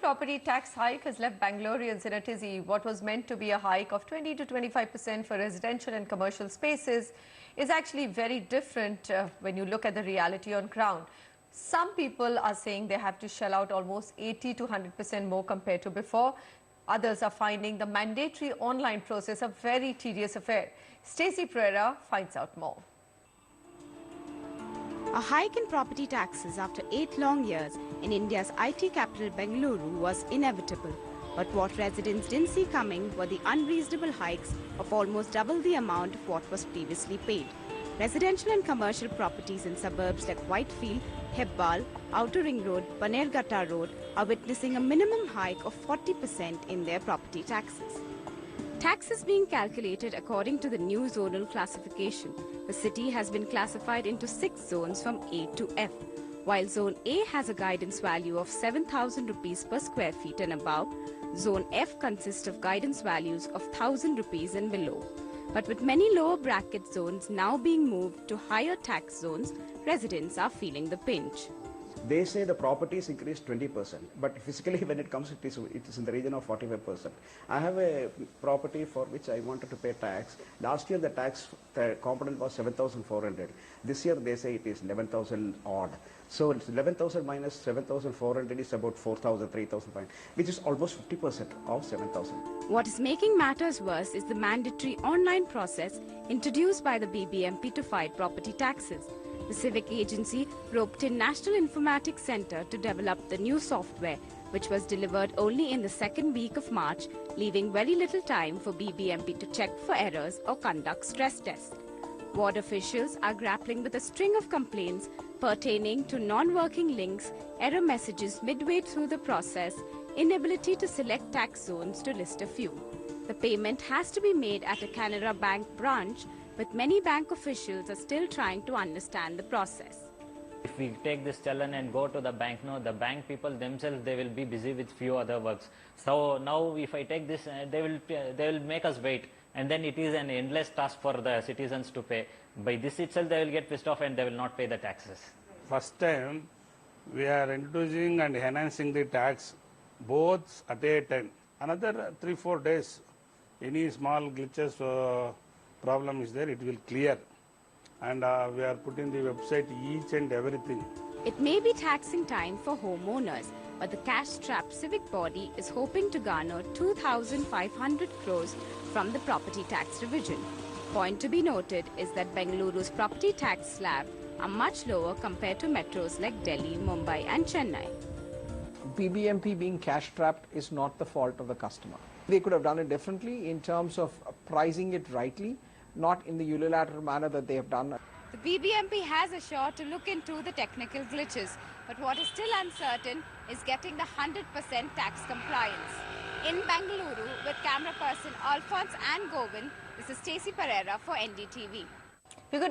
property tax hike has left Bangaloreans in a tizzy. What was meant to be a hike of 20 to 25% for residential and commercial spaces is actually very different when you look at the reality on ground. Some people are saying they have to shell out almost 80 to 100% more compared to before. Others are finding the mandatory online process a very tedious affair. Stacey Pereira finds out more. A hike in property taxes after 8 long years in India's IT capital Bengaluru was inevitable. But what residents didn't see coming were the unreasonable hikes of almost double the amount of what was previously paid. Residential and commercial properties in suburbs like Whitefield, Hebbal, Outer Ring Road, Banerghatta Road are witnessing a minimum hike of 40% in their property taxes. Taxes being calculated according to the new zonal classification. The city has been classified into 6 zones from A to F. While Zone A has a guidance value of 7,000 rupees per square feet and above, Zone F consists of guidance values of 1,000 rupees and below. But with many lower bracket zones now being moved to higher tax zones, residents are feeling the pinch. They say the properties increased 20%, but physically when it comes, it is in the region of 45%. I have a property for which I wanted to pay tax. Last year the tax component was 7,400. This year they say it is 11,000 odd. So it's 11,000 minus 7,400 is about 4,000, 3,500, which is almost 50% of 7,000. What is making matters worse is the mandatory online process introduced by the BBMP to fight property taxes. The civic agency roped in National Informatics Centre to develop the new software, which was delivered only in the second week of March, leaving very little time for BBMP to check for errors or conduct stress tests. Ward officials are grappling with a string of complaints pertaining to non-working links, error messages midway through the process, inability to select tax zones to list a few. The payment has to be made at a Canara Bank branch, but many bank officials are still trying to understand the process. If we take this challan and go to the bank, no, the bank people themselves, they will be busy with few other works. So now if I take this, they will make us wait, and then it is an endless task for the citizens to pay. By this itself, they will get pissed off and they will not pay the taxes. First time, we are introducing and enhancing the tax both at a time. Another 3-4 days, any small glitches problem is there, it will clear. And we are putting the website each and everything. It may be taxing time for homeowners, but the cash-strapped civic body is hoping to garner 2,500 crores from the property tax revision. Point to be noted is that Bengaluru's property tax slab are much lower compared to metros like Delhi, Mumbai and Chennai. BBMP being cash-strapped is not the fault of the customer. They could have done it differently in terms of pricing it rightly, not in the unilateral manner that they have done. The BBMP has assured to look into the technical glitches, but what is still uncertain is getting the 100% tax compliance. In Bengaluru, with camera person Alphonse and Govind, this is Stacey Pereira for NDTV.